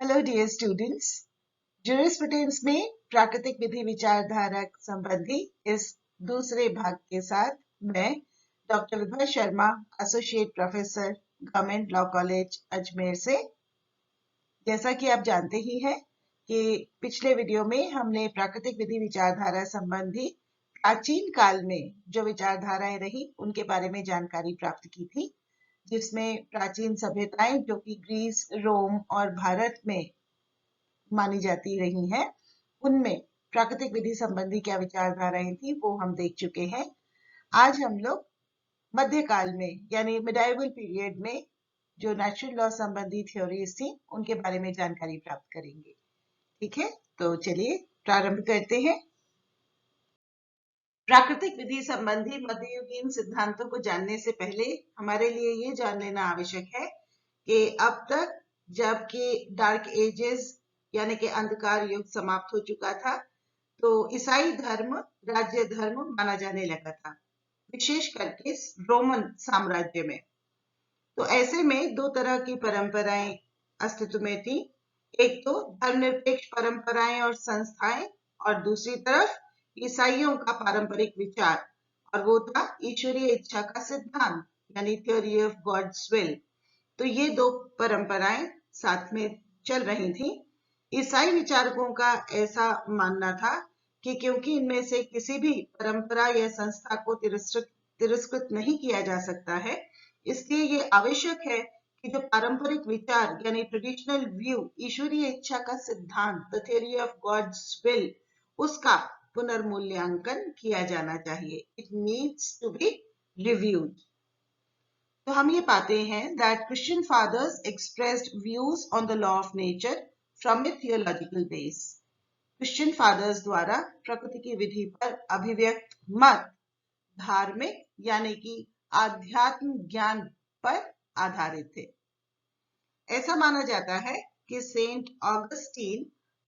Hello dear students, jurisprudence में प्राकृतिक विधि विचारधारा संबंधी इस दूसरे भाग के साथ मैं doctor Vibha Sharma, associate professor, government law college Ajmer से। जैसा कि आप जानते ही हैं कि पिछले वीडियो में हमने प्राकृतिक विधि विचारधारा संबंधी प्राचीन काल में जो विचारधाराएं रही उनके बारे में जानकारी प्राप्त की थी, जिसमें प्राचीन सभ्यताएं जो कि ग्रीस, रोम और भारत में मानी जाती रही हैं, उनमें प्राकृतिक विधि संबंधी क्या विचारधाराएं थी वो हम देख चुके हैं। आज हम लोग मध्यकाल में यानी मिडाइवल पीरियड में जो नेचुरल लॉ संबंधी थ्योरीज थी उनके बारे में जानकारी प्राप्त करेंगे। ठीक है, तो चलिए प्रारंभ करते हैं। प्राकृतिक विधि संबंधी मध्ययुगीन सिद्धांतों को जानने से पहले हमारे लिए ये जान लेना आवश्यक है कि अब तक जबकि डार्क एजेस यानी कि अंधकार युग समाप्त हो चुका था, तो ईसाई धर्म राज्य धर्म माना जाने लगा था, विशेष करके रोमन साम्राज्य में। तो ऐसे में दो तरह की परंपराएं अस्तित्व में थी, एक तो धर्मनिरपेक्ष परंपराएं और संस्थाएं, और दूसरी तरफ ईसाइयों का पारंपरिक विचार, और वो था ईश्वरीय इच्छा का सिद्धांत यानी थ्योरी ऑफ गॉड्स विल। तो ये दो परंपराएं साथ में चल रही थी। ईसाई विचारकों का ऐसा मानना था कि क्योंकि इनमें से किसी भी परंपरा या संस्था को तिरस्कृत नहीं किया जा सकता है, इसलिए ये आवश्यक है कि जो पारंपरिक विचार यानी ट्रेडिशनल व्यू, ईश्वरीय इच्छा का सिद्धांत, the theory of God's will, उसका पुनर्मूल्यांकन किया जाना चाहिए। It needs to be reviewed. तो हम ये पाते हैं that Christian fathers expressed views on the law of nature from a theological base. Christian fathers द्वारा प्रकृति की विधि पर अभिव्यक्त मत धार्मिक यानी कि आध्यात्म ज्ञान पर आधारित थे। ऐसा माना जाता है कि सेंट ऑगस्टीन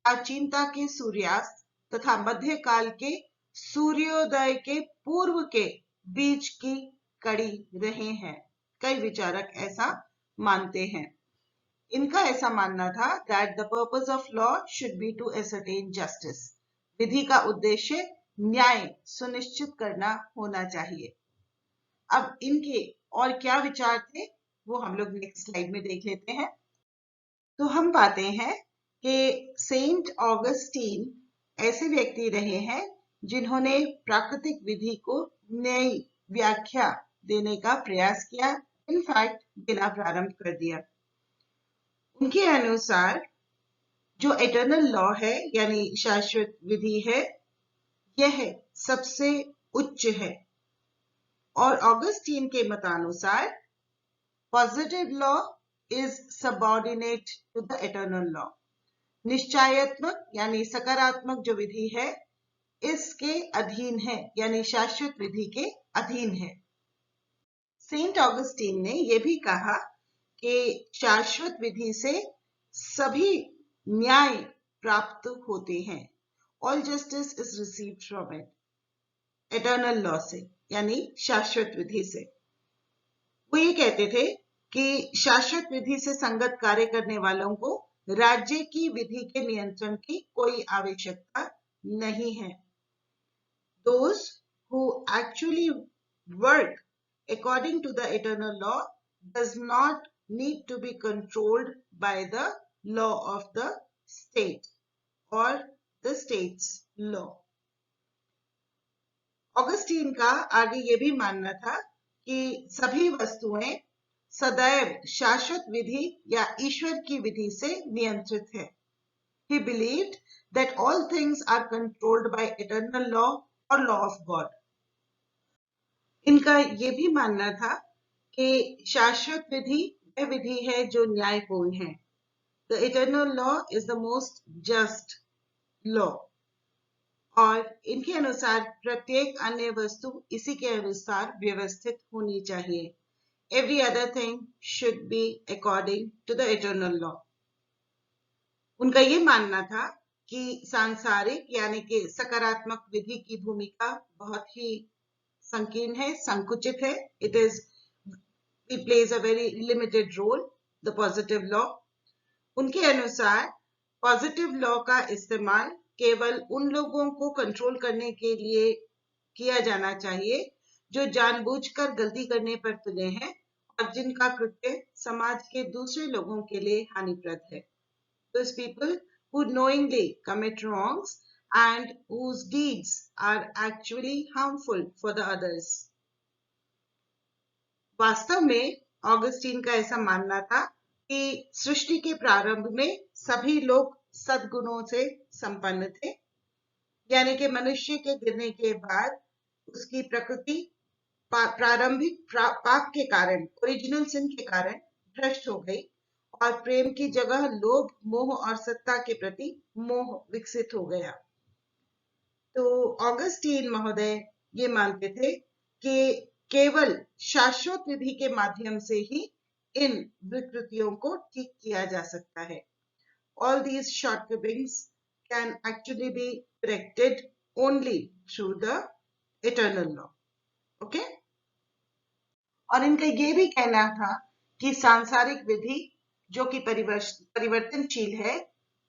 प्राचीनता के सूर्यास्त तथा मध्यकाल के सूर्योदय के पूर्व के बीच की कड़ी रहे हैं। कई विचारक ऐसा मानते हैं। इनका ऐसा मानना था that the purpose of law should be to ascertain justice. विधि का उद्देश्य न्याय सुनिश्चित करना होना चाहिए। अब इनके और क्या विचार थे वो हम लोग नेक्स्ट स्लाइड में देख लेते हैं। तो हम पाते हैं कि सेंट ऑगस्टीन ऐसे व्यक्ति रहे हैं जिन्होंने प्राकृतिक विधि को नई व्याख्या देने का प्रयास किया, इनफैक्ट बिना प्रारंभ कर दिया। उनके अनुसार जो एटर्नल लॉ है यानी शाश्वत विधि है, यह सबसे उच्च है, और ऑगस्टीन के मतानुसार positive law is subordinate to the eternal law. निश्चयात्मक यानी सकारात्मक जो विधि है इसके अधीन है, यानी शाश्वत विधि के अधीन है। सेंट ऑगस्टीन ने यह भी कहा कि शाश्वत विधि से सभी न्याय प्राप्त होते हैं, all justice is received from it, eternal law से यानी शाश्वत विधि से। वो ये कहते थे कि शाश्वत विधि से संगत कार्य करने वालों को राज्य की विधि के नियंत्रण की कोई आवश्यकता नहीं है। Those who actually work according to the eternal law does not need to be controlled by the law of the state or the state's law. Augustine का आगे ये भी मानना था कि सभी वस्तुएं सदैव शाश्वत विधि या ईश्वर की विधि से नियंत्रित है। He believed that all things are controlled by eternal law और लॉ ऑफ गॉड। इनका ये भी मानना था कि शाश्वत विधि वह विधि है जो न्यायपूर्ण है। The eternal law is the most just law, और इनके अनुसार प्रत्येक अन्य वस्तु इसी के अनुसार व्यवस्थित होनी चाहिए। Every other thing should be according to the eternal law. उनका ये मानना था कि सांसारिक यानी कि सकारात्मक विधि की भूमिका बहुत ही संकीर्ण है, संकुचित है। It plays a very limited role, the positive law. उनके अनुसार पॉजिटिव लॉ का इस्तेमाल केवल उन लोगों को कंट्रोल करने के लिए किया जाना चाहिए जो जानबूझकर गलती करने पर तुले हैं और जिनका कृत्य समाज के दूसरे लोगों के लिए हानिप्रद है। Those people who knowingly commit wrongs and whose deeds are actually harmful for the others. वास्तव में ऑगस्टीन का ऐसा मानना था कि सृष्टि के प्रारंभ में सभी लोग सद्गुणों से संपन्न थे, यानी कि मनुष्य के गिरने के बाद उसकी प्रकृति प्रारंभिक पाप के कारण, ओरिजिनल सिन के कारण भ्रष्ट हो गई और प्रेम की जगह लोभ, मोह और सत्ता के प्रति मोह विकसित हो गया। तो ऑगस्टीन महोदय ये मानते थे कि केवल शाश्वत विधि के माध्यम से ही इन विकृतियों को ठीक किया जा सकता है। All these shortcomings can actually be corrected only through the eternal law. Okay? और इनका ये भी कहना था कि सांसारिक विधि जो कि परिवर्तनशील है,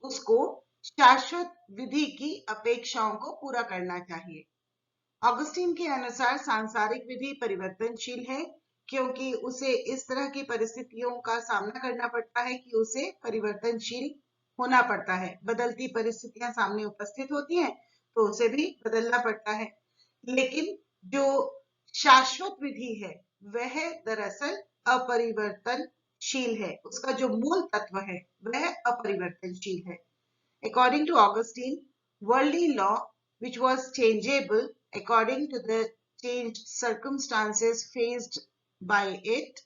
उसको शाश्वत विधि की अपेक्षाओं को पूरा करना चाहिए। ऑगस्टीन के अनुसार सांसारिक विधि परिवर्तनशील है क्योंकि उसे इस तरह की परिस्थितियों का सामना करना पड़ता है कि उसे परिवर्तनशील होना पड़ता है। बदलती परिस्थितियां सामने उपस्थित होती हैं तो उसे भी बदलना पड़ता है, लेकिन जो शाश्वत विधि है वह दरअसल अपरिवर्तनशील है। उसका जो मूल तत्व है वह अपरिवर्तनशील है। According to Augustine, worldly law, which was changeable according to the changed circumstances faced by it,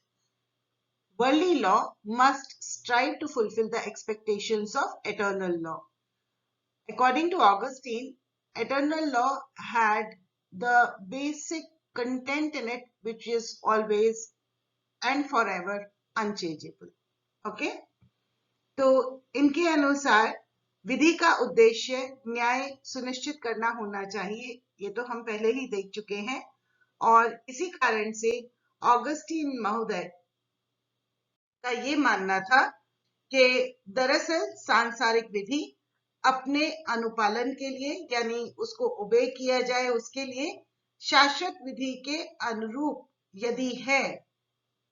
worldly law must strive to fulfill the expectations of eternal law. According to Augustine, eternal law had the basic content in it which is always and forever unchangeable. Okay? तो इनके अनुसार विधि का उद्देश्य न्याय सुनिश्चित करना होना चाहिए, ये तो हम पहले ही देख चुके हैं। और इसी कारण से ऑगस्टीन महोदय का ये मानना था कि दरअसल सांसारिक विधि अपने अनुपालन के लिए, यानी उसको ओबे किया जाए उसके लिए, शाश्वत विधि के अनुरूप यदि है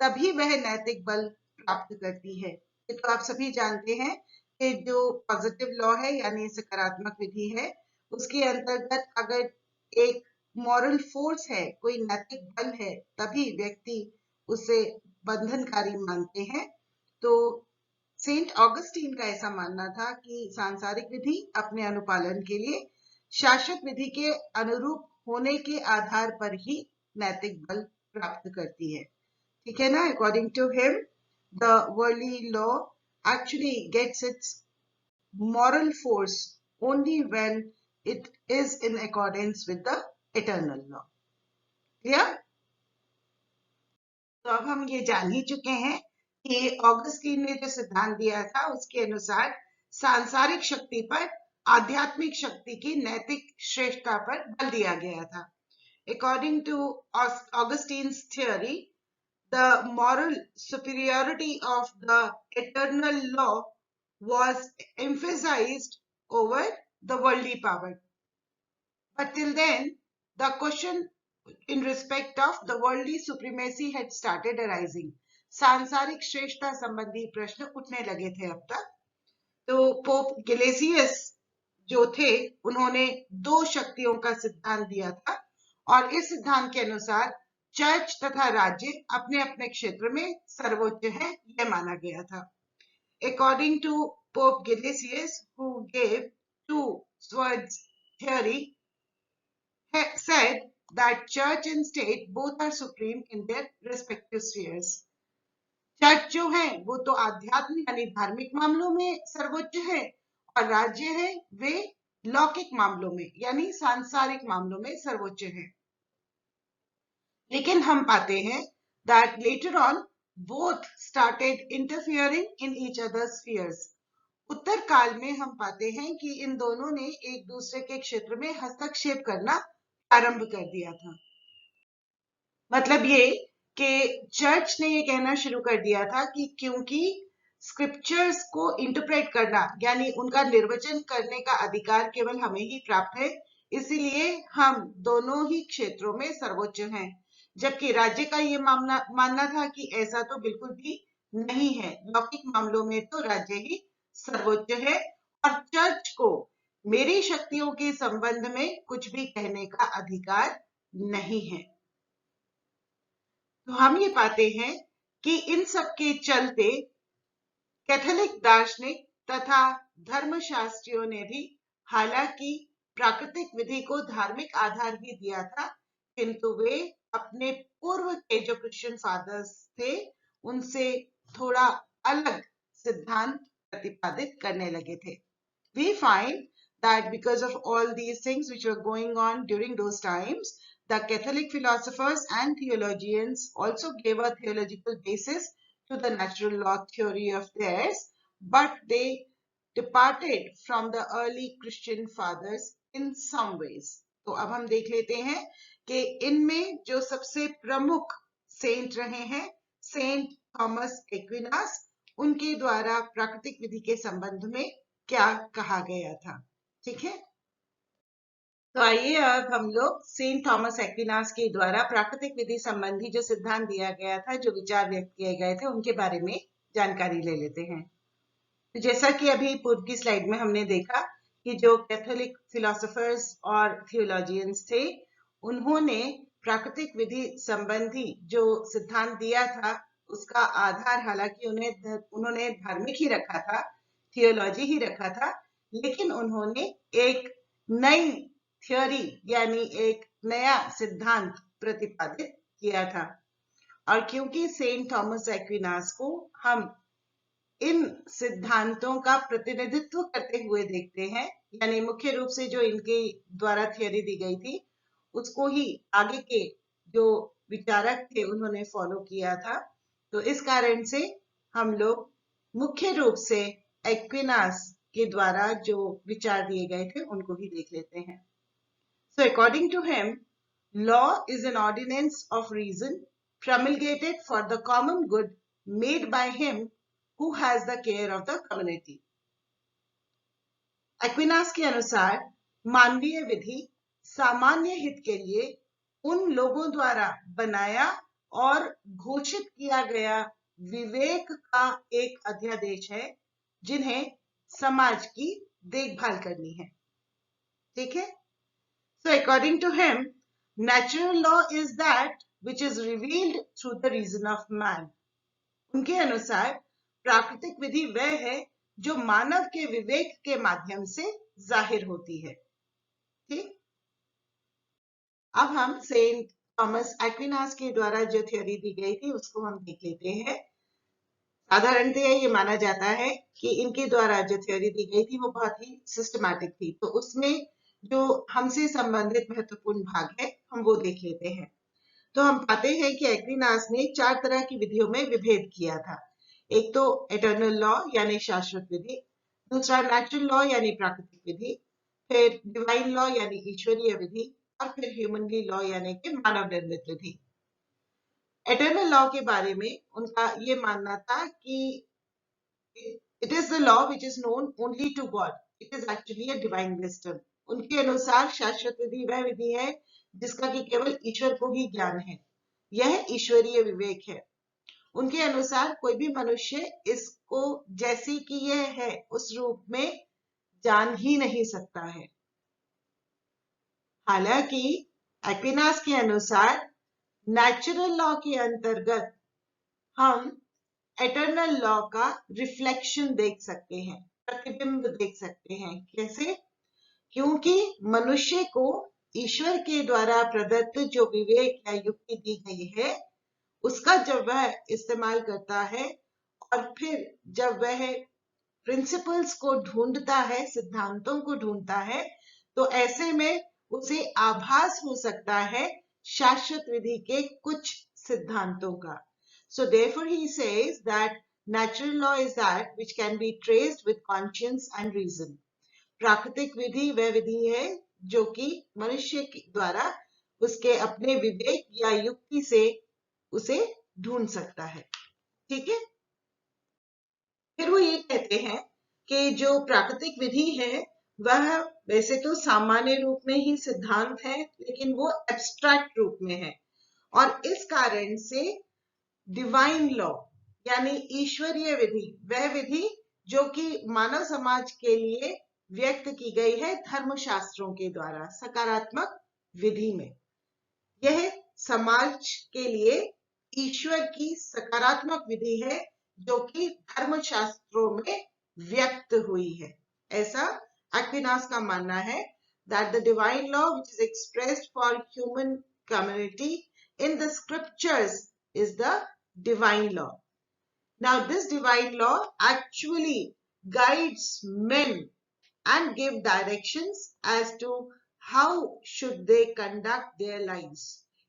तभी वह नैतिक बल प्राप्त करती है। ये तो आप सभी जानते हैं कि जो पॉजिटिव लॉ है यानी सकारात्मक विधि है, उसके अंतर्गत अगर एक मॉरल फोर्स है, कोई नैतिक बल है, तभी व्यक्ति उसे बंधनकारी मानते हैं। तो सेंट ऑगस्टीन का ऐसा मानना था कि सांसारिक विधि अपने अनुपालन के लिए शाश्वत विधि के अनुरूप होने के आधार पर ही नैतिक बल प्राप्त करती है। ठीक है ना? According to him, the worldly law actually gets its moral force only when it is in accordance with the eternal law. Clear? तो अब हम ये जान ही चुके हैं कि ऑगस्टीन ने जो सिद्धांत दिया था उसके अनुसार सांसारिक शक्ति पर आध्यात्मिक शक्ति की नैतिक श्रेष्ठता पर बल दिया गया था। According to Augustine's theory, the moral superiority of the eternal law was emphasized over the worldly power. But till then, the question in respect of the worldly supremacy had started arising. सांसारिक श्रेष्ठता संबंधी प्रश्न उठने लगे थे अब तक। तो पोप गिलेसियस जो थे उन्होंने दो शक्तियों का सिद्धांत दिया था और इस सिद्धांत के अनुसार चर्च तथा राज्य अपने अपने क्षेत्र में सर्वोच्च है, यह माना गया था। According to Pope Gelasius, who gave two swords theory, said that church and state both are supreme in their respective spheres. Church जो है वो तो आध्यात्मिक यानी धार्मिक मामलों में सर्वोच्च है और राज्य है वे लौकिक मामलों में यानी सांसारिक मामलों में सर्वोच्च है। लेकिन हम पाते हैं that later on both started interfering in each other's spheres. उत्तर काल में हम पाते हैं कि इन दोनों ने एक दूसरे के क्षेत्र में हस्तक्षेप करना प्रारंभ कर दिया था। मतलब ये कि चर्च ने ये कहना शुरू कर दिया था कि क्योंकि स्क्रिप्चर्स को इंटरप्रेट करना यानी उनका निर्वचन करने का अधिकार केवल हमें ही प्राप्त है, इसीलिए हम दोनों ही क्षेत्रों में सर्वोच्च हैं। जबकि राज्य का ये मानना था कि ऐसा तो बिल्कुल भी नहीं है, लौकिक मामलों में तो राज्य ही सर्वोच्च है और चर्च को मेरी शक्तियों के संबंध में कुछ भी कहने का अधिकार नहीं है। तो हम ये पाते हैं कि इन सब के चलते कैथोलिक दार्शनिक तथा धर्मशास्त्रियों ने भी हालांकि प्राकृतिक विधि को धार्मिक आधार ही दिया था, किंतु वे अपने पूर्व के जो क्रिश्चियन फादर्स थे उनसे थोड़ा अलग सिद्धांत प्रतिपादित करने लगे थे। We find that because of all these things which were going on during those times, the Catholic philosophers and theologians also gave a theological basis to the natural law theory of theirs, but they departed from the early Christian fathers in some ways. तो अब हम देख लेते हैं कि इनमें जो सबसे प्रमुख सेंट रहे हैं, सेंट थॉमस एक्विनास, उनके द्वारा प्राकृतिक विधि के संबंध में क्या कहा गया था। ठीक है, तो आइए अब हम लोग सेंट थॉमस एक्विनास के द्वारा प्राकृतिक विधि संबंधी जो सिद्धांत दिया गया था, जो विचार व्यक्त किए गए थे, उनके बारे में जानकारी ले लेते हैं। तो जैसा कि अभी पूर्व की स्लाइड में हमने देखा कि जो कैथोलिक फिलोसोफर्स और थियोलॉजियंस थे, उन्होंने प्राकृतिक विधि संबंधी जो सिद्धांत दिया था उसका आधार हालांकि उन्होंने धार्मिक ही रखा था, थियोलॉजी ही रखा था, लेकिन उन्होंने एक नई थ्योरी यानी एक नया सिद्धांत प्रतिपादित किया था। और क्योंकि सेंट थॉमस एक्विनास को हम इन सिद्धांतों का प्रतिनिधित्व करते हुए देखते हैं, यानी मुख्य रूप से जो इनके द्वारा थ्योरी दी गई थी उसको ही आगे के जो विचारक थे उन्होंने फॉलो किया था, तो इस कारण से हम लोग मुख्य रूप से एक्विनास के द्वारा जो विचार दिए गए थे उनको ही देख लेते हैं। So according to him, law is an ordinance of reason promulgated for the common good made by him who has the care of the community. Aquinas के अनुसार मानवीय विधि सामान्य हित के लिए उन लोगों द्वारा बनाया और घोषित किया गया विवेक का एक अध्यादेश है जिन्हें समाज की देखभाल करनी है। ठीक है, so according to him, natural law is that which is revealed through the reason of man. उनके अनुसार प्राकृतिक विधि वह है जो मानव के विवेक के माध्यम से जाहिर होती है। ठीक, अब हम सेंट थॉमस एक्विनास के द्वारा जो थ्योरी दी गई थी उसको हम देख लेते हैं। साधारणतः ये माना जाता है कि इनके द्वारा जो थ्योरी दी गई थी वो बहुत ही सिस्टमैटिक थी, तो उसमें जो हमसे संबंधित महत्वपूर्ण भाग है हम वो देख लेते हैं। तो हम पाते हैं कि एक्विनास ने 4 तरह की विधियों में विभेद किया था। एक तो एटर्नल लॉ यानी शाश्वत विधि, दूसरा नेचुरल लॉ यानी प्राकृतिक विधि, फिर डिवाइन लॉ यानी ईश्वरीय विधि, और फिर ह्यूमनली लॉ यानी कि मानव निर्मित विधि। एटर्नल लॉ के बारे में उनका ये मानना था कि it is the law which is known only to God, it is actually a divine wisdom. उनके अनुसार शाश्वत विधि वह विधि है जिसका कि केवल ईश्वर को ही ज्ञान है, यह ईश्वरीय विवेक है। उनके अनुसार कोई भी मनुष्य इसको जैसी कि यह है उस रूप में जान ही नहीं सकता है। हालांकि एक्विनास के अनुसार नेचुरल लॉ के अंतर्गत हम एटर्नल लॉ का रिफ्लेक्शन देख सकते हैं, प्रतिबिंब देख सकते हैं। कैसे? क्योंकि मनुष्य को ईश्वर के द्वारा प्रदत्त जो विवेक या युक्ति दी गई है उसका जब वह इस्तेमाल करता है और फिर जब वह प्रिंसिपल्स को ढूंढता है, सिद्धांतों को ढूंढता है, तो ऐसे में उसे आभास हो सकता है शाश्वत विधि के कुछ सिद्धांतों का। So therefore he says that natural law is that which can be traced with conscience and reason. प्राकृतिक विधि वह विधि है जो कि मनुष्य के द्वारा उसके अपने विवेक या युक्ति से उसे ढूंढ सकता है। ठीक है, फिर वो ये कहते हैं कि जो प्राकृतिक विधि है वह वैसे तो सामान्य रूप में ही सिद्धांत है, लेकिन वो एब्स्ट्रैक्ट रूप में है, और इस कारण से डिवाइन लॉ यानी ईश्वरीय विधि, वह विधि जो कि मानव समाज के लिए व्यक्त की गई है धर्मशास्त्रों के द्वारा सकारात्मक विधि में, यह समाज के लिए ईश्वर की सकारात्मक विधि है जो कि धर्मशास्त्रों में व्यक्त हुई है। ऐसा एक्विनास का मानना है that the divine law which is expressed for human community in the scriptures is the divine law. Now this divine law actually guides men and give directions as to how should they conduct their lives.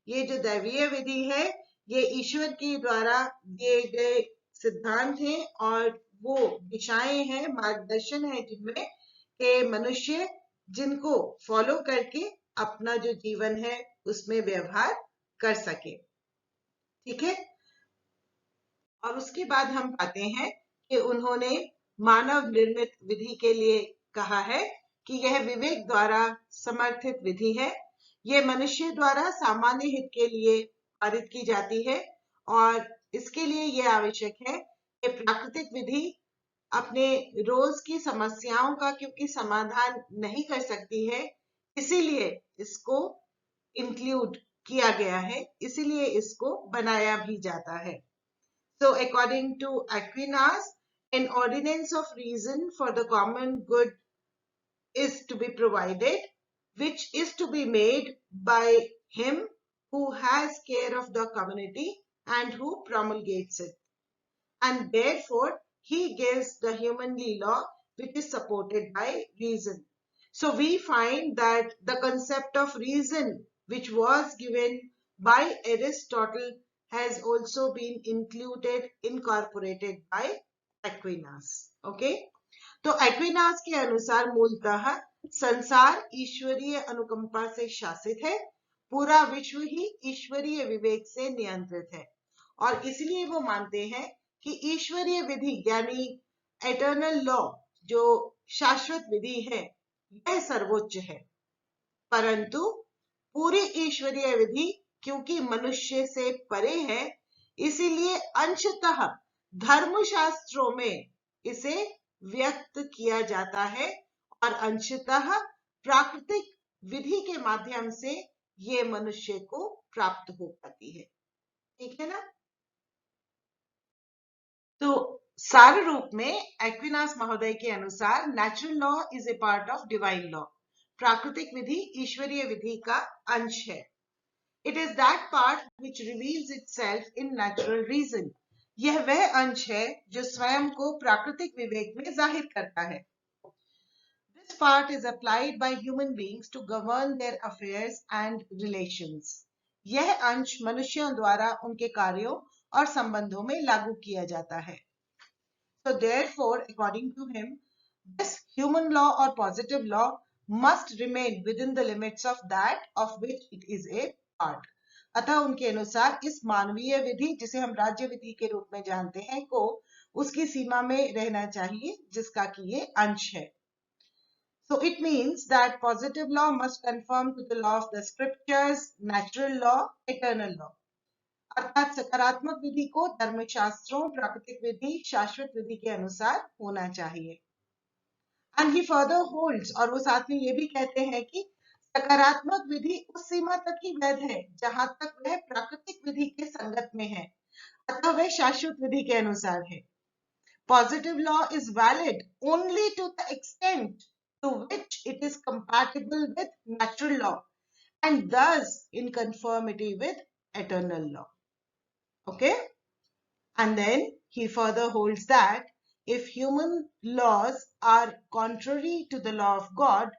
ये जो दैवीय विधि है ये ईश्वर के द्वारा दिए गए सिद्धांत हैं और वो दिशाएं हैं, मार्गदर्शन है जिनमें के मनुष्य जिनको फॉलो करके अपना जो जीवन है उसमें व्यवहार कर सके। ठीक है, और उसके बाद हम पाते हैं कि उन्होंने मानव निर्मित विधि के लिए कहा है कि यह विवेक द्वारा समर्थित विधि है, यह मनुष्य द्वारा सामान्य हित के लिए पारित की जाती है, और इसके लिए यह आवश्यक है कि प्राकृतिक विधि अपने रोज की समस्याओं का क्योंकि समाधान नहीं कर सकती है, इसीलिए इसको इंक्लूड किया गया है, इसीलिए इसको बनाया भी जाता है। So according to Aquinas, an ordinance of reason for the common good is to be provided, which is to be made by him who has care of the community and who promulgates it. And therefore, he gives the humanly law which is supported by reason. So we find that the concept of reason which was given by Aristotle has also been incorporated by Aquinas. Okay? तो Aquinas के अनुसार मूलतः संसार ईश्वरीय अनुकंपा से शासित है, पूरा विश्व ही ईश्वरीय विवेक से नियंत्रित है, और इसलिए वो मानते हैं कि ईश्वरीय विधि यानी एटर्नल लॉ जो शाश्वत विधि है यह सर्वोच्च है, परंतु पूरी ईश्वरीय विधि क्योंकि मनुष्य से परे है इसीलिए अंशतः धर्मशास्त्रों में इसे व्यक्त किया जाता है और अंशतः प्राकृतिक विधि के माध्यम से ये मनुष्य को प्राप्त हो पाती है। ठीक है ना? तो सार रूप में एक्विनास महोदय के अनुसार natural law is a part of divine law, प्राकृतिक विधि ईश्वरीय विधि का अंश है। It is that part which reveals itself in natural reason, यह वह अंश है जो स्वयं को प्राकृतिक विवेक में जाहिर करता है। This part is applied by human beings to govern their affairs and relations. यह अंश मनुष्यों द्वारा उनके कार्यों और संबंधों में लागू किया जाता है। So therefore, according to him, this human law or positive law must remain within the limits of that of which it is a part. अतः उनके अनुसार इस मानवीय विधि जिसे हम राज्य विधि के रूप में जानते हैं को उसकी सीमा में रहना चाहिए जिसका कि ये अंश है। So it means that positive law must conform to the law of the scriptures, natural law, eternal law. अर्थात सकारात्मक विधि को धर्मशास्त्रों, प्राकृतिक विधि, शाश्वत विधि के अनुसार होना चाहिए। And he further holds, और वो साथ में ये भी कहते हैं कि सकारात्मक विधि उस सीमा तक ही वैध है जहां तक वह प्राकृतिक विधि के संगत में है, अतः वह शाश्वत विधि के अनुसार है। Positive law is valid only to the extent to which it is compatible with natural law and thus in conformity with eternal law. Okay? And then he further holds that if human laws are contrary to the law of God,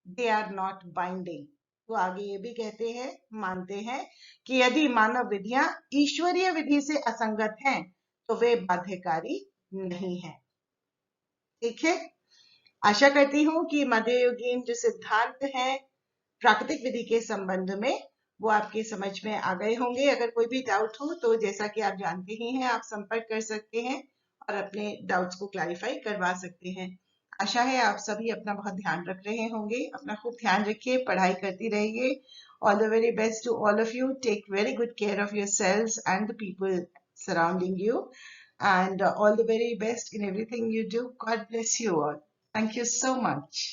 they are not binding. वो आगे ये भी कहते हैं, मानते हैं कि यदि मानव विधियां ईश्वरीय विधि से असंगत हैं तो वे बाध्यकारी नहीं है। ठीक है, आशा करती हूं कि मध्ययुगीन जो सिद्धांत हैं प्राकृतिक विधि के संबंध में वो आपके समझ में आ गए होंगे। अगर कोई भी डाउट हो तो जैसा कि आप जानते ही हैं आप संपर्क कर सकते हैं और अपने डाउट्स को क्लैरिफाई करवा सकते हैं। आशा है आप सभी अपना बहुत ध्यान रख रहे होंगे। अपना खूब ध्यान रखिए, पढ़ाई करती रहिए। All the very best to all of you. Take very good care of yourselves and the people surrounding you, and all the very best in everything you do. God bless you all. Thank you so much.